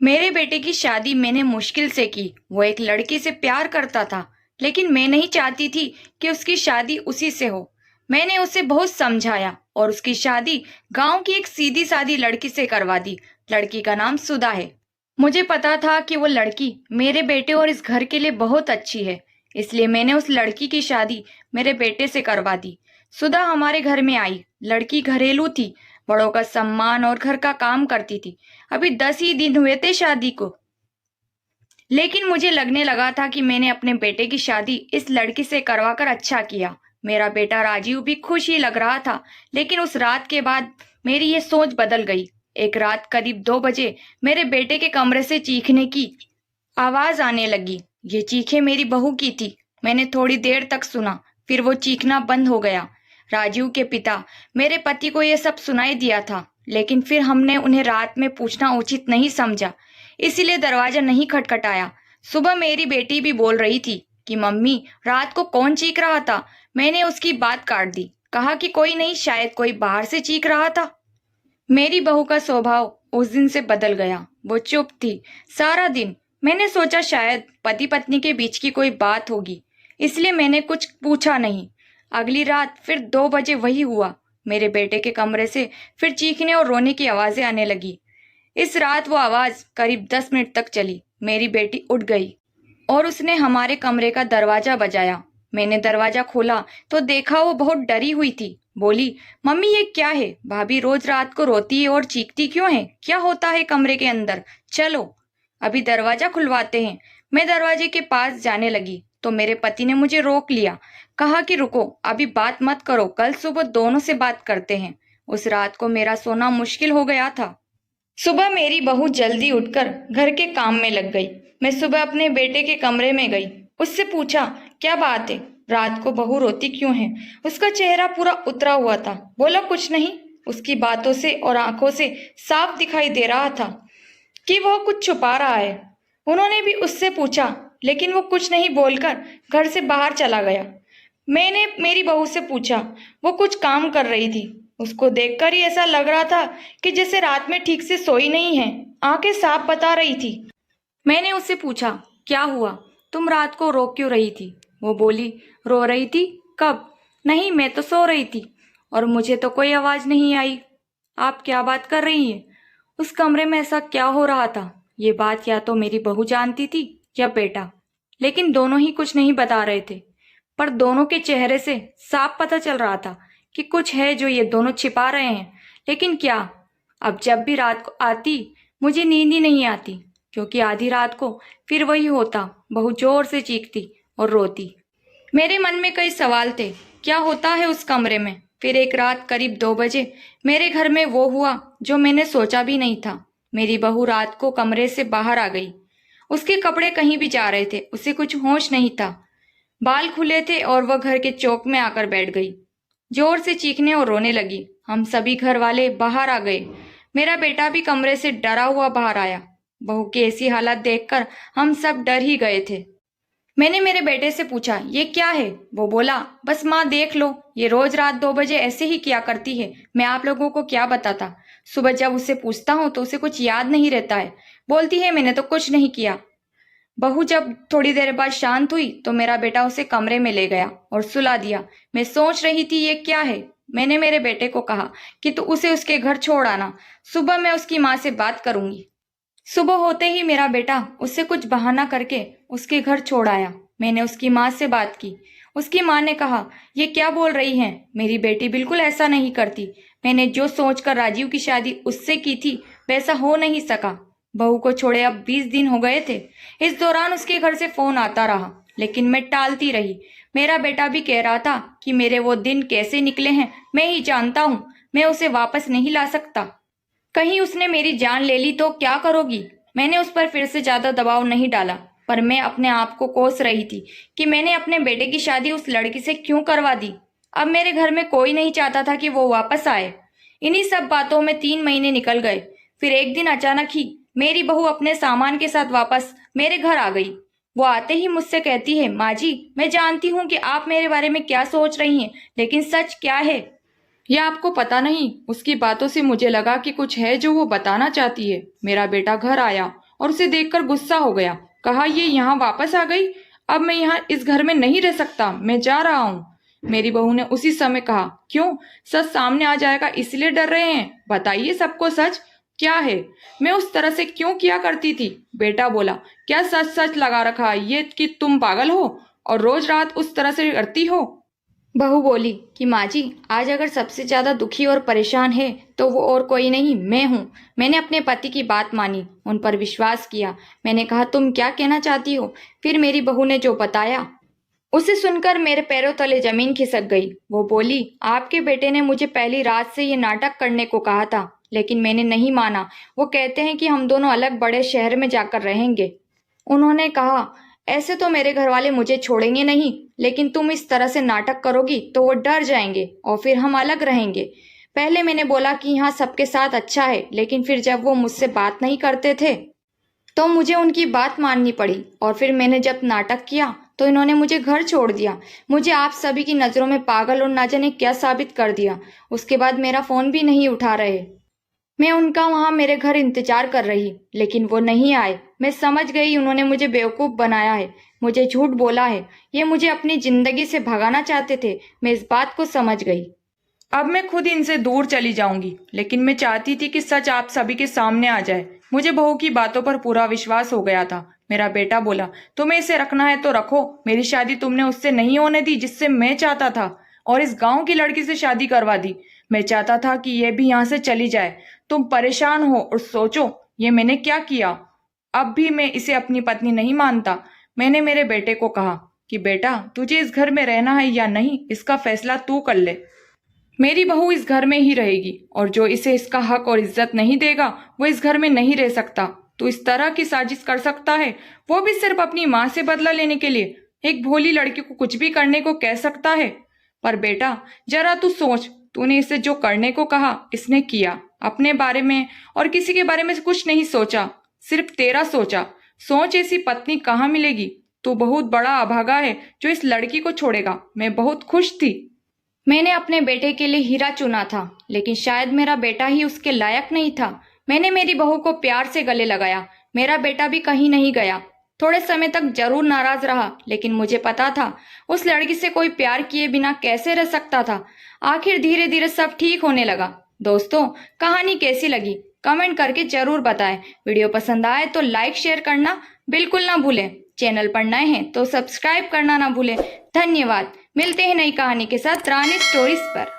मेरे बेटे की शादी मैंने मुश्किल से की। वो एक लड़की से प्यार करता था, लेकिन मैं नहीं चाहती थी कि उसकी शादी उसी से हो। मैंने उसे बहुत समझाया और उसकी शादी गांव की एक सीधी सादी लड़की से करवा दी। लड़की का नाम सुधा है। मुझे पता था कि वो लड़की मेरे बेटे और इस घर के लिए बहुत अच्छी है, इसलिए मैंने उस लड़की की शादी मेरे बेटे से करवा दी। सुधा हमारे घर में आई। लड़की घरेलू थी, बड़ों का सम्मान और घर का काम करती थी। अभी 10 ही दिन हुए थे शादी को, लेकिन मुझे लगने लगा था कि मैंने अपने बेटे की शादी इस लड़की से करवाकर अच्छा किया। मेरा बेटा राजीव भी खुश ही लग रहा था, लेकिन उस रात के बाद मेरी ये सोच बदल गई। एक रात करीब 2 बजे मेरे बेटे के कमरे से चीखने की आवाज आने लगी। ये चीखें मेरी बहू की थी। मैंने थोड़ी देर तक सुना, फिर वो चीखना बंद हो गया। राजीव के पिता, मेरे पति को यह सब सुनाई दिया था, लेकिन फिर हमने उन्हें रात में पूछना उचित नहीं समझा, इसीलिए दरवाजा नहीं खटखटाया। सुबह मेरी बेटी भी बोल रही थी कि मम्मी, रात को कौन चीख रहा था। मैंने उसकी बात काट दी, कहा कि कोई नहीं, शायद कोई बाहर से चीख रहा था। मेरी बहू का स्वभाव उस दिन से बदल गया। वो चुप थी सारा दिन। मैंने सोचा शायद पति पत्नी के बीच की कोई बात होगी, इसलिए मैंने कुछ पूछा नहीं। अगली रात फिर 2 बजे वही हुआ। मेरे बेटे के कमरे से फिर चीखने और रोने की आवाजें आने लगी। इस रात वो आवाज करीब 10 मिनट तक चली। मेरी बेटी उठ गई और उसने हमारे कमरे का दरवाजा बजाया। मैंने दरवाजा खोला तो देखा वो बहुत डरी हुई थी। बोली, मम्मी ये क्या है? भाभी रोज रात को रोती है और चीखती क्यों है? क्या होता है कमरे के अंदर? चलो अभी दरवाजा खुलवाते हैं। मैं दरवाजे के पास जाने लगी तो मेरे पति ने मुझे रोक लिया। कहा कि रुको, अभी बात मत करो, कल सुबह दोनों से बात करते हैं। उस रात को मेरा सोना मुश्किल हो गया था। सुबह मेरी बहू जल्दी उठकर घर के काम में लग गई। मैं सुबह अपने बेटे के कमरे में गई। उससे पूछा, क्या बात है? रात को बहू रोती क्यों है? उसका चेहरा पूरा उतरा हुआ था। बोला, कुछ नहीं। उसकी बातों से और आंखों से साफ दिखाई दे रहा था कि वह कुछ छुपा रहा है। उन्होंने भी उससे पूछा, लेकिन वो कुछ नहीं बोलकर घर से बाहर चला गया। मैंने मेरी बहू से पूछा, वो कुछ काम कर रही थी। उसको देखकर ही ऐसा लग रहा था कि जैसे रात में ठीक से सोई नहीं है। आंखें साफ बता रही थी। मैंने उससे पूछा, क्या हुआ? तुम रात को रो क्यों रही थी? वो बोली, रो रही थी? कब? नहीं, मैं तो सो रही थी और मुझे तो कोई आवाज नहीं आई। आप क्या बात कर रही हैं? उस कमरे में ऐसा क्या हो रहा था? ये बात या तो मेरी बहू जानती थी या बेटा, लेकिन दोनों ही कुछ नहीं बता रहे थे। पर दोनों के चेहरे से साफ पता चल रहा था कि कुछ है जो ये दोनों छिपा रहे हैं। लेकिन क्या? अब जब भी रात को आती, मुझे नींद ही नहीं आती, क्योंकि आधी रात को फिर वही होता। बहू जोर से चीखती और रोती। मेरे मन में कई सवाल थे। क्या होता है उस कमरे में? फिर एक रात करीब 2 बजे मेरे घर में वो हुआ जो मैंने सोचा भी नहीं था। मेरी बहू रात को कमरे से बाहर आ गई। उसके कपड़े कहीं भी जा रहे थे, उसे कुछ होश नहीं था। बाल खुले थे और वह घर के चौक में आकर बैठ गई। जोर से चीखने और रोने लगी। हम सभी घर वाले बाहर आ गए। मेरा बेटा भी कमरे से डरा हुआ बाहर आया। बहू की ऐसी हालत देखकर हम सब डर ही गए थे। मैंने मेरे बेटे से पूछा, ये क्या है? वो बोला, बस माँ देख लो, ये रोज रात 2 बजे ऐसे ही किया करती है। मैं आप लोगों को क्या बताता। सुबह जब उससे पूछता हूँ तो उसे कुछ याद नहीं रहता है। बोलती है मैंने तो कुछ नहीं किया। बहू जब थोड़ी देर बाद शांत हुई तो मेरा बेटा उसे कमरे में ले गया और सुला दिया। मैं सोच रही थी ये क्या है। मैंने मेरे बेटे को कहा कि तू उसे उसके घर छोड़ आना, सुबह मैं उसकी माँ से बात करूंगी। सुबह होते ही मेरा बेटा उससे कुछ बहाना करके उसके घर छोड़ आया। मैंने उसकी माँ से बात की। उसकी माँ ने कहा, ये क्या बोल रही हैं? मेरी बेटी बिल्कुल ऐसा नहीं करती। मैंने जो सोचकर राजीव की शादी उससे की थी वैसा हो नहीं सका। बहू को छोड़े अब 20 दिन हो गए थे। इस दौरान उसके घर से फोन आता रहा, लेकिन मैं टालती रही। मेरा बेटा भी कह रहा था कि मेरे वो दिन कैसे निकले हैं मैं ही जानता हूँ। मैं उसे वापस नहीं ला सकता। कहीं उसने मेरी जान ले ली तो क्या करोगी? मैंने उस पर फिर से ज्यादा दबाव नहीं डाला, पर मैं अपने आप को कोस रही थी कि मैंने अपने बेटे की शादी उस लड़की से क्यों करवा दी। अब मेरे घर में कोई नहीं चाहता था कि वो वापस आए। इन्हीं सब बातों में 3 महीने निकल गए। फिर एक दिन अचानक ही मेरी बहू अपने सामान के साथ वापस मेरे घर आ गई। वो आते ही मुझसे कहती है, माँ जी, मैं जानती हूँ कि आप मेरे बारे में क्या सोच रही हैं, लेकिन सच क्या है यह आपको पता नहीं। उसकी बातों से मुझे लगा कि कुछ है जो वो बताना चाहती है। मेरा बेटा घर आया और उसे देखकर गुस्सा हो गया। कहा, ये यहाँ वापस आ गई? अब मैं यहाँ इस घर में नहीं रह सकता, मैं जा रहा हूँ। मेरी बहू ने उसी समय कहा, क्यों? सच सामने आ जाएगा इसलिए डर रहे हैं? बताइए सबको सच क्या है। मैं उस तरह से क्यों किया करती थी? बेटा बोला, क्या सच सच लगा रखा है ये कि तुम पागल हो और रोज रात उस तरह से करती हो? बहू बोली कि माँ जी, आज अगर सबसे ज्यादा दुखी और परेशान है तो वो और कोई नहीं, मैं हूँ। मैंने अपने पति की बात मानी, उन पर विश्वास किया। मैंने कहा, तुम क्या कहना चाहती हो? फिर मेरी बहू ने जो बताया उसे सुनकर मेरे पैरों तले जमीन खिसक गई। वो बोली, आपके बेटे ने मुझे पहली रात से ये नाटक करने को कहा था, लेकिन मैंने नहीं माना। वो कहते हैं कि हम दोनों अलग बड़े शहर में जाकर रहेंगे। उन्होंने कहा, ऐसे तो मेरे घर वाले मुझे छोड़ेंगे नहीं, लेकिन तुम इस तरह से नाटक करोगी तो वो डर जाएंगे और फिर हम अलग रहेंगे। पहले मैंने बोला कि यहाँ सबके साथ अच्छा है, लेकिन फिर जब वो मुझसे बात नहीं करते थे तो मुझे उनकी बात माननी पड़ी। और फिर मैंने जब नाटक किया तो इन्होंने मुझे घर छोड़ दिया। मुझे आप सभी की नज़रों में पागल और ना जाने क्या साबित कर दिया। उसके बाद मेरा फ़ोन भी नहीं उठा रहे। मैं उनका वहां मेरे घर इंतजार कर रही, लेकिन वो नहीं आए। मैं समझ गई उन्होंने मुझे बेवकूफ़ बनाया है, मुझे झूठ बोला है। ये मुझे अपनी जिंदगी से भगाना चाहते थे। मैं इस बात को समझ गई। अब मैं खुद इनसे दूर चली जाऊंगी, लेकिन मैं चाहती थी कि सच आप सभी के सामने आ जाए। मुझे बहू की बातों पर पूरा विश्वास हो गया था। मेरा बेटा बोला, तुम्हें इसे रखना है तो रखो। मेरी शादी तुमने उससे नहीं होने दी जिससे मैं चाहता था, और इस गांव की लड़की से शादी करवा दी। मैं चाहता था कि ये भी यहाँ से चली जाए। तुम परेशान हो और सोचो ये मैंने क्या किया। अब भी मैं इसे अपनी पत्नी नहीं मानता। मैंने मेरे बेटे को कहा कि बेटा, तुझे इस घर में रहना है या नहीं, इसका फैसला तू कर ले। मेरी बहू इस घर में ही रहेगी, और जो इसे इसका हक और इज्जत नहीं देगा वो इस घर में नहीं रह सकता। तू इस तरह की साजिश कर सकता है, वो भी सिर्फ अपनी माँ से बदला लेने के लिए। एक भोली लड़की को कुछ भी करने को कह सकता है। पर बेटा, जरा तू सोच, तूने इसे जो करने को कहा इसने किया। अपने बारे में और किसी के बारे में कुछ नहीं सोचा, सिर्फ तेरा सोचा। सोच, ऐसी पत्नी कहाँ मिलेगी? तू बहुत बड़ा अभागा है जो इस लड़की को छोड़ेगा। मैं बहुत खुश थी। मैंने अपने बेटे के लिए हीरा चुना था, लेकिन शायद मेरा बेटा ही उसके लायक नहीं था। मैंने मेरी बहू को प्यार से गले लगाया। मेरा बेटा भी कहीं नहीं गया। थोड़े समय तक जरूर नाराज रहा, लेकिन मुझे पता था उस लड़की से कोई प्यार किए बिना कैसे रह सकता था। आखिर धीरे धीरे सब ठीक होने लगा। दोस्तों, कहानी कैसी लगी कमेंट करके जरूर बताएं। वीडियो पसंद आए तो लाइक शेयर करना बिल्कुल ना भूलें। चैनल पर नए हैं तो सब्सक्राइब करना ना भूलें। धन्यवाद। मिलते हैं नई कहानी के साथ रानी स्टोरीज पर।